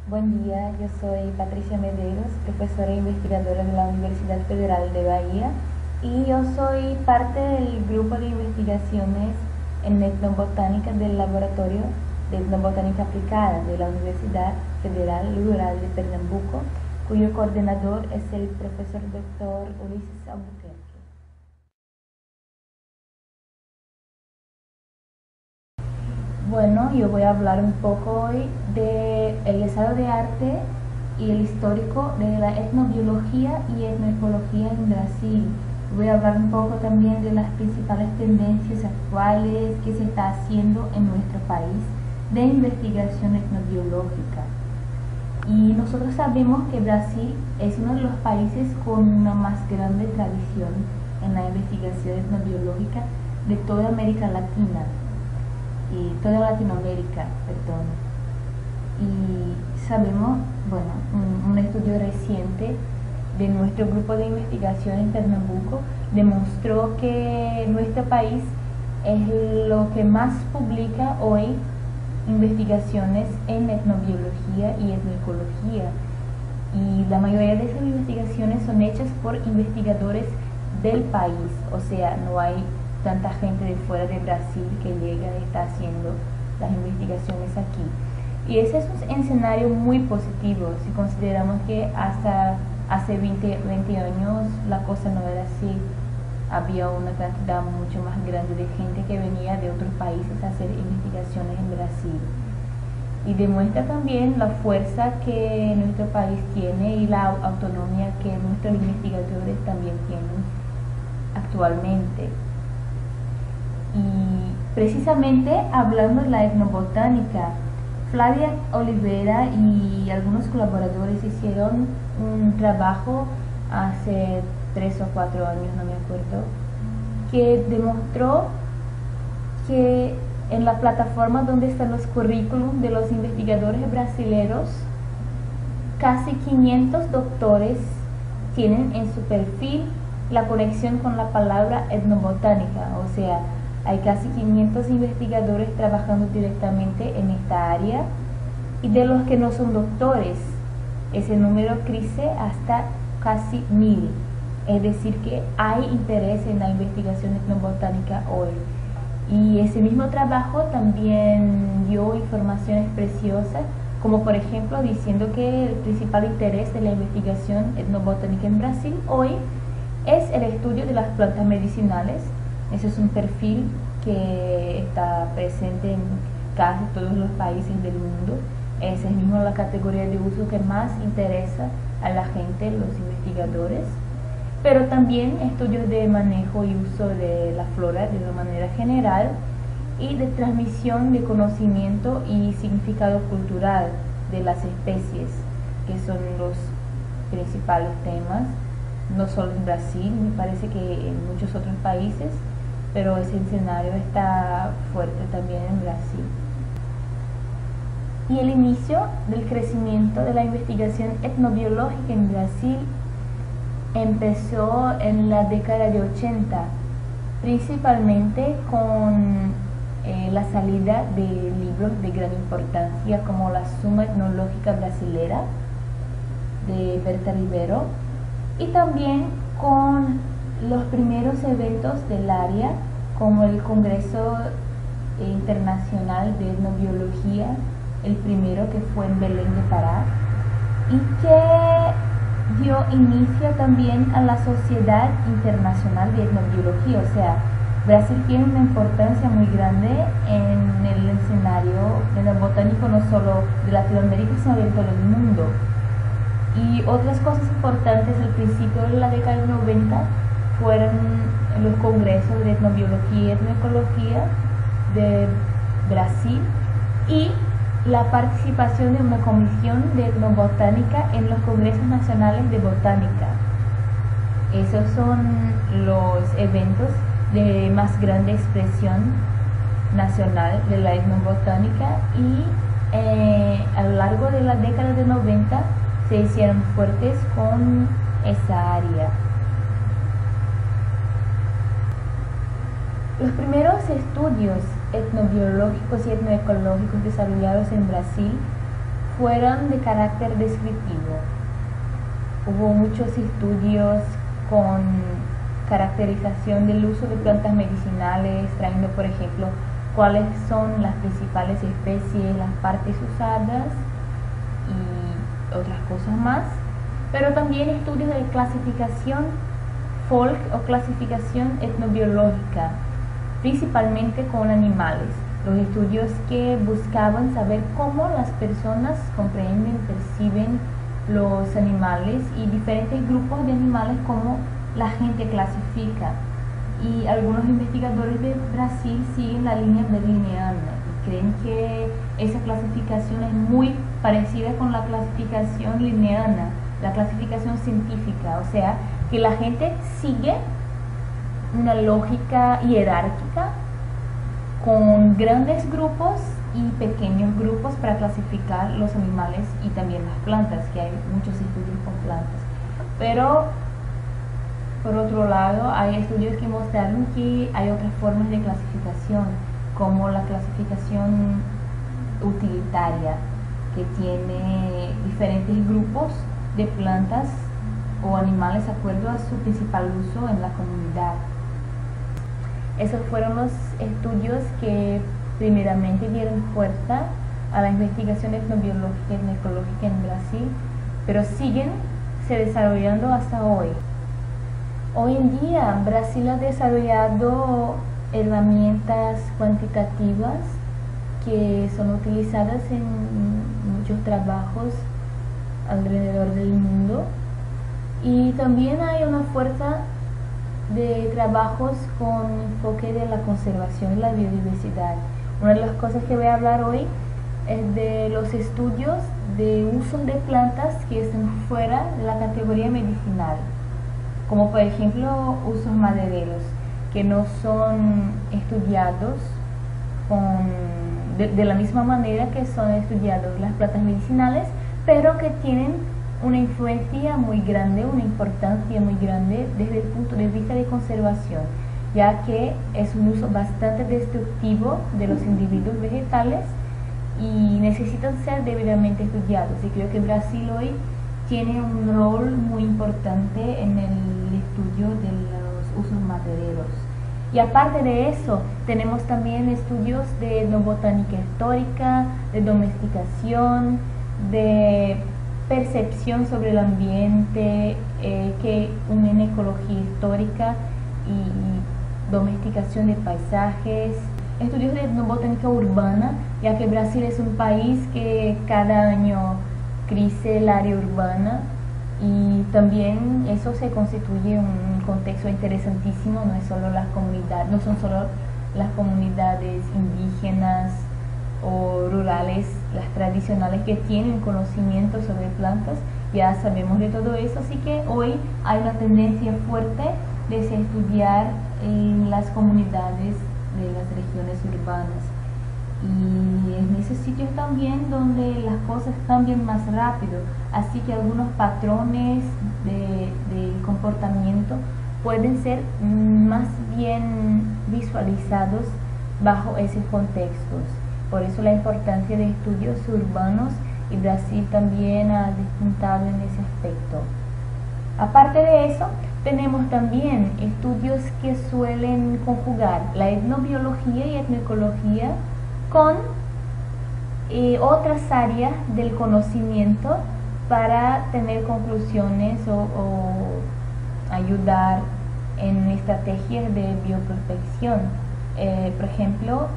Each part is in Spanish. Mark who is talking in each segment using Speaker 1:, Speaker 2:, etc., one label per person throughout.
Speaker 1: Buen día, yo soy Patricia Medeiros, profesora e investigadora de la Universidad Federal de Bahía y yo soy parte del grupo de investigaciones en etnobotánica del Laboratorio de Etnobotánica Aplicada de la Universidad Federal Rural de Pernambuco, cuyo coordinador es el profesor Dr. Ulises Albuquerque. Bueno, yo voy a hablar un poco hoy del estado de arte y el histórico de la etnobiología y etnoecología en Brasil. Voy a hablar un poco también de las principales tendencias actuales que se está haciendo en nuestro país de investigación etnobiológica. Y nosotros sabemos que Brasil es uno de los países con una más grande tradición en la investigación etnobiológica de toda América Latina. Y toda Latinoamérica, perdón. Y sabemos, bueno, un estudio reciente de nuestro grupo de investigación en Pernambuco demostró que nuestro país es lo que más publica hoy investigaciones en etnobiología y etnoecología. Y la mayoría de esas investigaciones son hechas por investigadores del país, o sea, no hay tanta gente de fuera de Brasil que llega y está haciendo las investigaciones aquí. Y ese es un escenario muy positivo si consideramos que hasta hace 20 años la cosa no era así. Había una cantidad mucho más grande de gente que venía de otros países a hacer investigaciones en Brasil. Y demuestra también la fuerza que nuestro país tiene y la autonomía que nuestros investigadores también tienen actualmente. Y precisamente hablando de la etnobotánica, Flavia Oliveira y algunos colaboradores hicieron un trabajo hace 3 o 4 años, no me acuerdo, que demostró que en la plataforma donde están los currículums de los investigadores brasileños, casi 500 doctores tienen en su perfil la conexión con la palabra etnobotánica, o sea, hay casi 500 investigadores trabajando directamente en esta área, y de los que no son doctores, ese número crece hasta casi 1000. Es decir, que hay interés en la investigación etnobotánica hoy. Y ese mismo trabajo también dio informaciones preciosas, como por ejemplo diciendo que el principal interés de la investigación etnobotánica en Brasil hoy es el estudio de las plantas medicinales. Ese es un perfil que está presente en casi todos los países del mundo. Esa es mismo la categoría de uso que más interesa a la gente, los investigadores. Pero también estudios de manejo y uso de la flora de una manera general y de transmisión de conocimiento y significado cultural de las especies, que son los principales temas, no solo en Brasil, me parece que en muchos otros países, pero ese escenario está fuerte también en Brasil. Y el inicio del crecimiento de la investigación etnobiológica en Brasil empezó en la década de 80, principalmente con la salida de libros de gran importancia como la Suma Etnológica Brasilera de Berta Ribeiro, y también con los primeros eventos del área como el Congreso Internacional de Etnobiología, el primero que fue en Belén de Pará, y que dio inicio también a la Sociedad Internacional de Etnobiología. O sea, Brasil tiene una importancia muy grande en el escenario etnobotánico, no solo de Latinoamérica, sino de todo el mundo. Y otras cosas importantes al principio de la década del 90 fueron los congresos de etnobiología y etnoecología de Brasil y la participación de una comisión de etnobotánica en los congresos nacionales de botánica. Esos son los eventos de más grande expresión nacional de la etnobotánica, y a lo largo de la década de 90 se hicieron fuertes con esa área. Los primeros estudios etnobiológicos y etnoecológicos desarrollados en Brasil fueron de carácter descriptivo. Hubo muchos estudios con caracterización del uso de plantas medicinales, trayendo por ejemplo cuáles son las principales especies, las partes usadas y otras cosas más, pero también estudios de clasificación folk o clasificación etnobiológica, principalmente con animales. Los estudios que buscaban saber cómo las personas comprenden, perciben los animales y diferentes grupos de animales, cómo la gente clasifica. Y algunos investigadores de Brasil siguen la línea berliniana y creen que esa clasificación es muy parecida con la clasificación linneana, la clasificación científica, o sea, que la gente sigue una lógica jerárquica con grandes grupos y pequeños grupos para clasificar los animales y también las plantas, que hay muchos estudios con plantas. Pero por otro lado, hay estudios que mostraron que hay otras formas de clasificación, como la clasificación utilitaria, que tiene diferentes grupos de plantas o animales de acuerdo a su principal uso en la comunidad. Esos fueron los estudios que primeramente dieron fuerza a la investigación etnobiológica y etnoecológica en Brasil, pero siguen se desarrollando hasta hoy. Hoy en día Brasil ha desarrollado herramientas cuantitativas que son utilizadas en muchos trabajos alrededor del mundo, y también hay una fuerza de trabajos con enfoque de la conservación y la biodiversidad. Una de las cosas que voy a hablar hoy es de los estudios de usos de plantas que están fuera de la categoría medicinal, como por ejemplo usos madereros, que no son estudiados de la misma manera que son estudiados las plantas medicinales, pero que tienen una influencia muy grande, una importancia muy grande desde el punto de vista de conservación, ya que es un uso bastante destructivo de los individuos vegetales y necesitan ser debidamente estudiados. Y creo que Brasil hoy tiene un rol muy importante en el estudio de los usos madereros. Y aparte de eso, tenemos también estudios de etnobotánica histórica, de domesticación, de percepción sobre el ambiente, que unen ecología histórica y domesticación de paisajes, estudios de etnobotánica urbana, ya que Brasil es un país que cada año crece el área urbana, y también eso se constituye un contexto interesantísimo. No es solo las comunidades, no son solo las comunidades indígenas o rurales, las tradicionales, que tienen conocimiento sobre plantas. Ya sabemos de todo eso, así que hoy hay una tendencia fuerte de estudiar en las comunidades de las regiones urbanas, y en esos sitios también donde las cosas cambian más rápido, así que algunos patrones de comportamiento pueden ser más bien visualizados bajo esos contextos. Por eso la importancia de estudios urbanos, y Brasil también ha despuntado en ese aspecto. Aparte de eso, tenemos también estudios que suelen conjugar la etnobiología y etnoecología con otras áreas del conocimiento para tener conclusiones o ayudar en estrategias de bioprospección. Por ejemplo,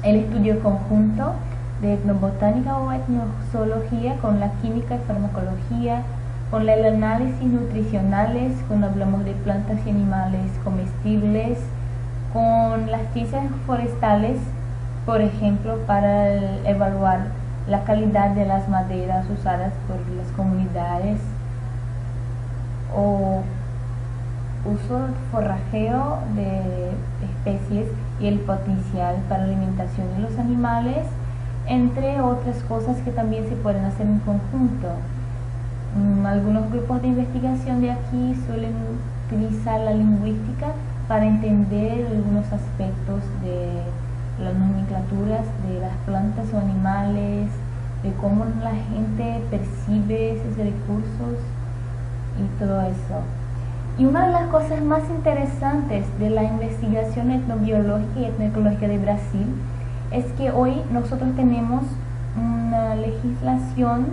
Speaker 1: el estudio conjunto de etnobotánica o etnozoología con la química y farmacología, con el análisis nutricionales, cuando hablamos de plantas y animales comestibles, con las ciencias forestales, por ejemplo, para evaluar la calidad de las maderas usadas por las comunidades, o uso forrajeo de especies y el potencial para alimentación de los animales, entre otras cosas que también se pueden hacer en conjunto. Algunos grupos de investigación de aquí suelen utilizar la lingüística para entender algunos aspectos de las nomenclaturas de las plantas o animales, de cómo la gente percibe esos recursos y todo eso. Y una de las cosas más interesantes de la investigación etnobiológica y etnoecológica de Brasil es que hoy nosotros tenemos una legislación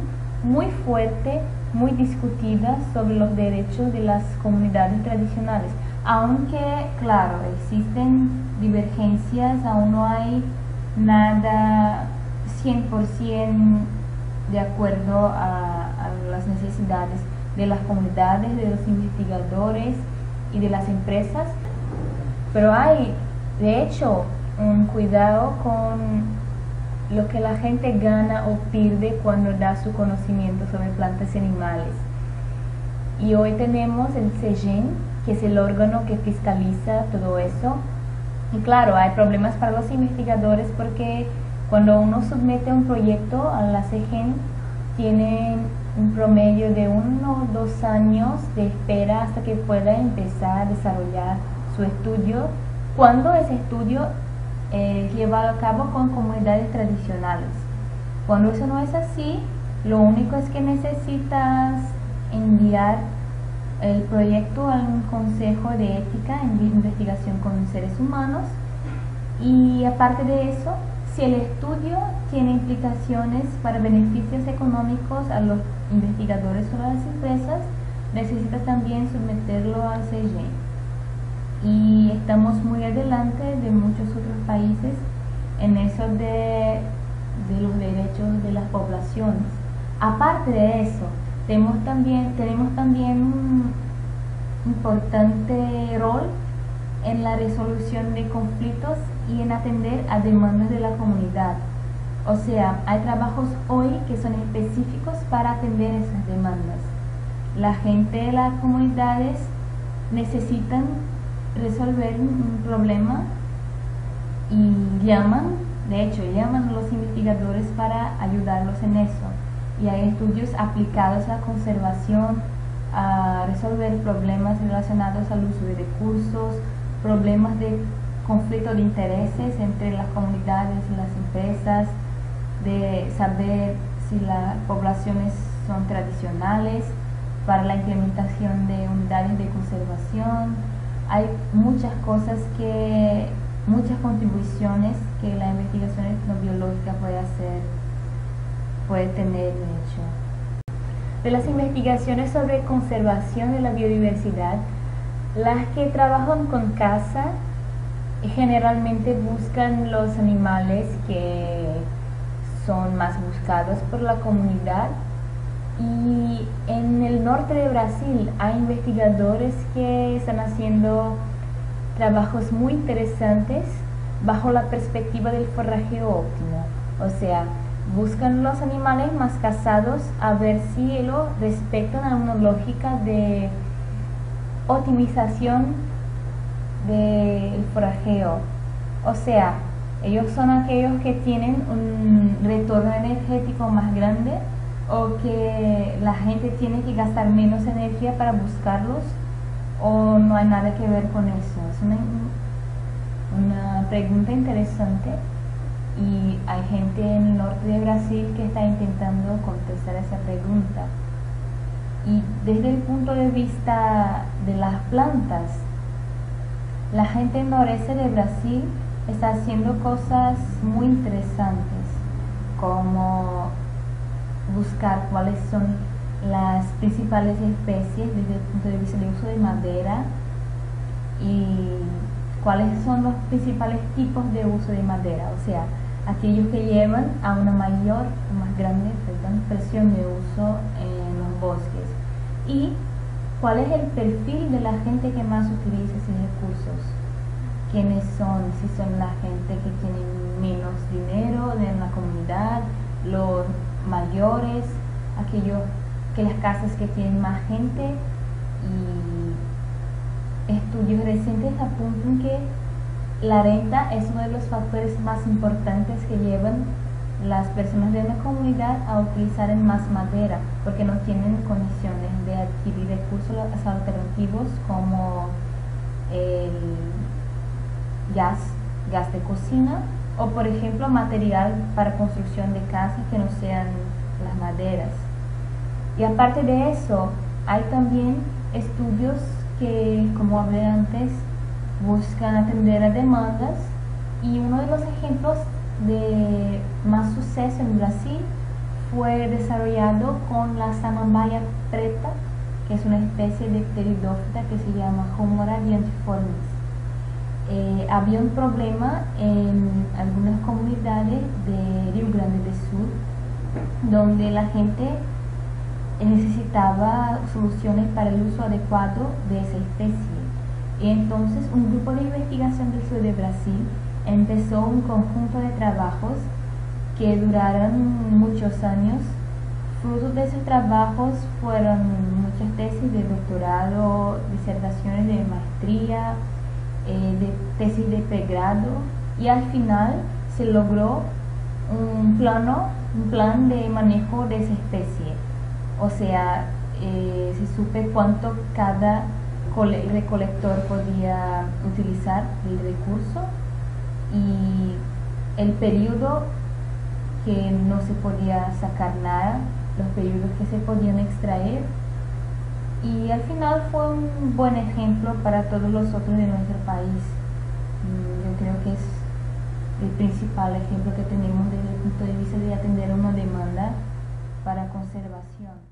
Speaker 1: muy fuerte, muy discutida sobre los derechos de las comunidades tradicionales. Aunque, claro, existen divergencias, aún no hay nada 100% de acuerdo a las necesidades de las comunidades, de los investigadores y de las empresas, pero hay, de hecho, un cuidado con lo que la gente gana o pierde cuando da su conocimiento sobre plantas y animales. Y hoy tenemos el CEGEN, que es el órgano que fiscaliza todo eso. Y claro, hay problemas para los investigadores porque cuando uno somete un proyecto a la CEGEN, tienen un promedio de 1 o 2 años de espera hasta que pueda empezar a desarrollar su estudio, cuando ese estudio es llevado a cabo con comunidades tradicionales. Cuando eso no es así, lo único es que necesitas enviar el proyecto a un consejo de ética en investigación con seres humanos, y aparte de eso, si el estudio tiene implicaciones para beneficios económicos a los investigadores o a las empresas, necesitas también someterlo al CEGEN. Y estamos muy adelante de muchos otros países en eso de los derechos de las poblaciones. Aparte de eso, tenemos también un importante rol en la resolución de conflictos y en atender a demandas de la comunidad. O sea, hay trabajos hoy que son específicos para atender esas demandas. La gente de las comunidades necesitan resolver un problema y llaman a los investigadores para ayudarlos en eso. Y hay estudios aplicados a la conservación, a resolver problemas relacionados al uso de recursos, problemas de conflicto de intereses entre las comunidades y las empresas, de saber si las poblaciones son tradicionales, para la implementación de unidades de conservación. Hay muchas cosas muchas contribuciones que la investigación etnobiológica puede tener, de hecho. De las investigaciones sobre conservación de la biodiversidad, las que trabajan con caza generalmente buscan los animales que son más buscados por la comunidad, y en el norte de Brasil hay investigadores que están haciendo trabajos muy interesantes bajo la perspectiva del forrajeo óptimo. O sea, buscan los animales más cazados a ver si ellos respetan a una lógica de optimización del forrajeo. O sea, ellos son aquellos que tienen un retorno energético más grande, o que la gente tiene que gastar menos energía para buscarlos, o no hay nada que ver con eso. Es una pregunta interesante, y hay gente en el norte de Brasil que está intentando contestar esa pregunta. Y desde el punto de vista de las plantas, la gente en el noreste de Brasil está haciendo cosas muy interesantes, como buscar cuáles son las principales especies desde el punto de vista del uso de madera, y cuáles son los principales tipos de uso de madera, o sea, aquellos que llevan a una mayor o más grande presión de uso en los bosques, y cuál es el perfil de la gente que más utiliza esos recursos. ¿Quiénes son? Si son la gente que tiene menos dinero en la comunidad, los mayores, aquellas casas que tienen más gente. Y estudios recientes apuntan que la renta es uno de los factores más importantes que llevan las personas de una comunidad a utilizar más madera, porque no tienen condiciones de adquirir recursos alternativos como el gas de cocina o por ejemplo material para construcción de casas que no sean las maderas. Y aparte de eso, hay también estudios que, como hablé antes, buscan atender a demandas, y uno de los ejemplos de más suceso en Brasil fue desarrollado con la samambaia preta, que es una especie de pteridófita que se llama Homora diantiformis. Había un problema en algunas comunidades de Río Grande del Sur, donde la gente necesitaba soluciones para el uso adecuado de esa especie. Y entonces un grupo de investigación del sur de Brasil empezó un conjunto de trabajos que duraron muchos años. Frutos de esos trabajos fueron muchas tesis de doctorado, disertaciones de maestría, de tesis de pregrado, y al final se logró un plan de manejo de esa especie. O sea, se supe cuánto cada recolector podía utilizar el recurso, y el periodo que no se podía sacar nada, los periodos que se podían extraer, y al final fue un buen ejemplo para todos los otros de nuestro país. Yo creo que es el principal ejemplo que tenemos desde el punto de vista de atender una demanda para conservación.